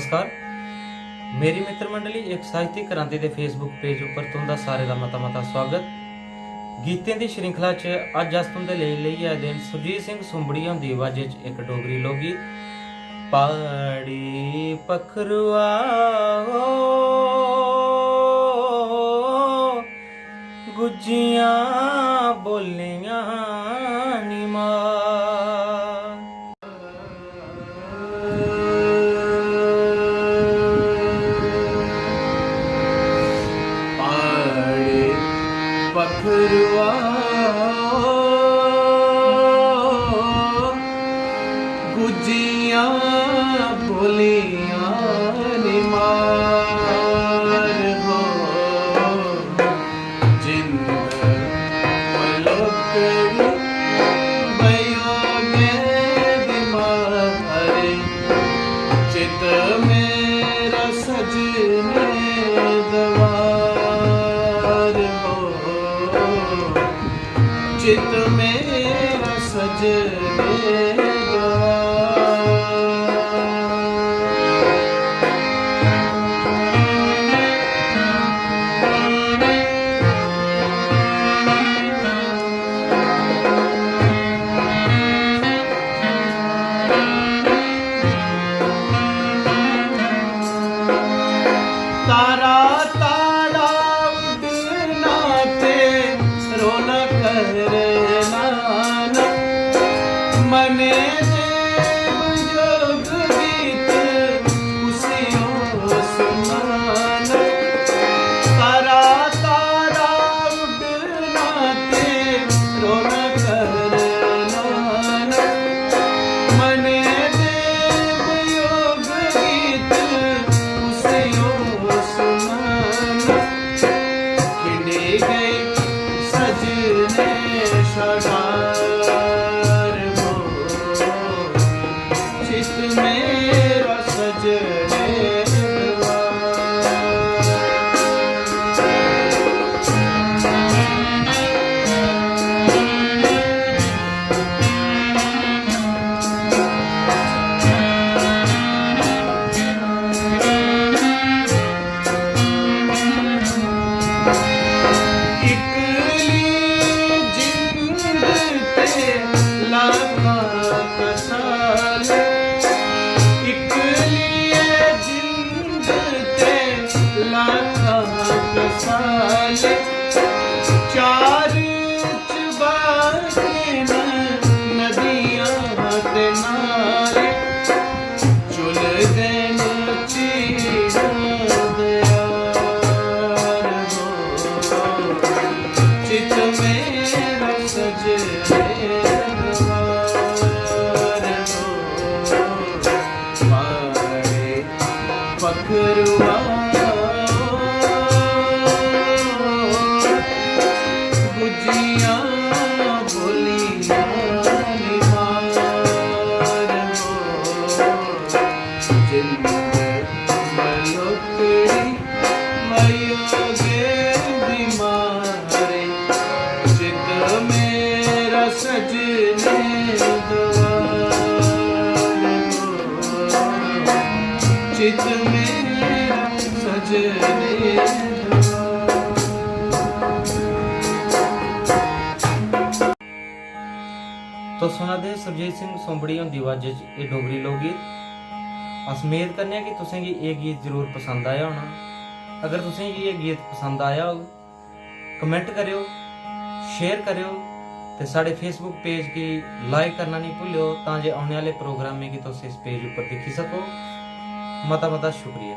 नमस्कार। मेरी मित्र मंडली एक साहित्यिक क्रांति के फेसबुक पेज पर तुंदा सारे का मता स्वागत। गीतें की श्रृंखला च अज अस तुंदे लेई आए दिन सुरजीत सिंह सुंबड़िया दी आवाज़ एक डोगरी लोकगीत पहाड़ी पखरुआ गुज्जियां बोलियां नी पखरुआ गुज्जियां बोलियां नी मार हो जिंद पलकड़ी बयोगे दिमारे चित मेरा सजने चित मेरा सजने तारा तारा उड़ना ते रोना करना मने देव जोग गीत खुशियों सुनाना तारा तारा उड़ना ते रोना करना मने देव योग गीत खुशियों सुनाना खिंडी गई सजने शगार हो चित मेरा सजने चार चबाके नदियां ते नाले चुल देन चीड़ दयार हो चित मेरा सजने पखरुआ गुज्जियां बोलियां नी मार हो जिंद मलकड़ी मयोगे बीमारे चित मेरा सजने द्वार हो चित मेरा सजने तो सुना दे सुरजीत सिंह सुंबड़िया दी आवाज़ ये डोगरी लोकगीत। अस उम्मीद करने कि तुसें गी ये गीत जरूर पसंद आया होना। अगर तुसें गी ये गीत पसंद आया हो कमेंट करियो, शेयर करियो ते साढ़े फेसबुक पेज की लाइक करना नहीं भूलियो तां जे आने वाले प्रोग्रामें की तुस इस पेज ऊपर दिक्खी सको। मता शुक्रिया।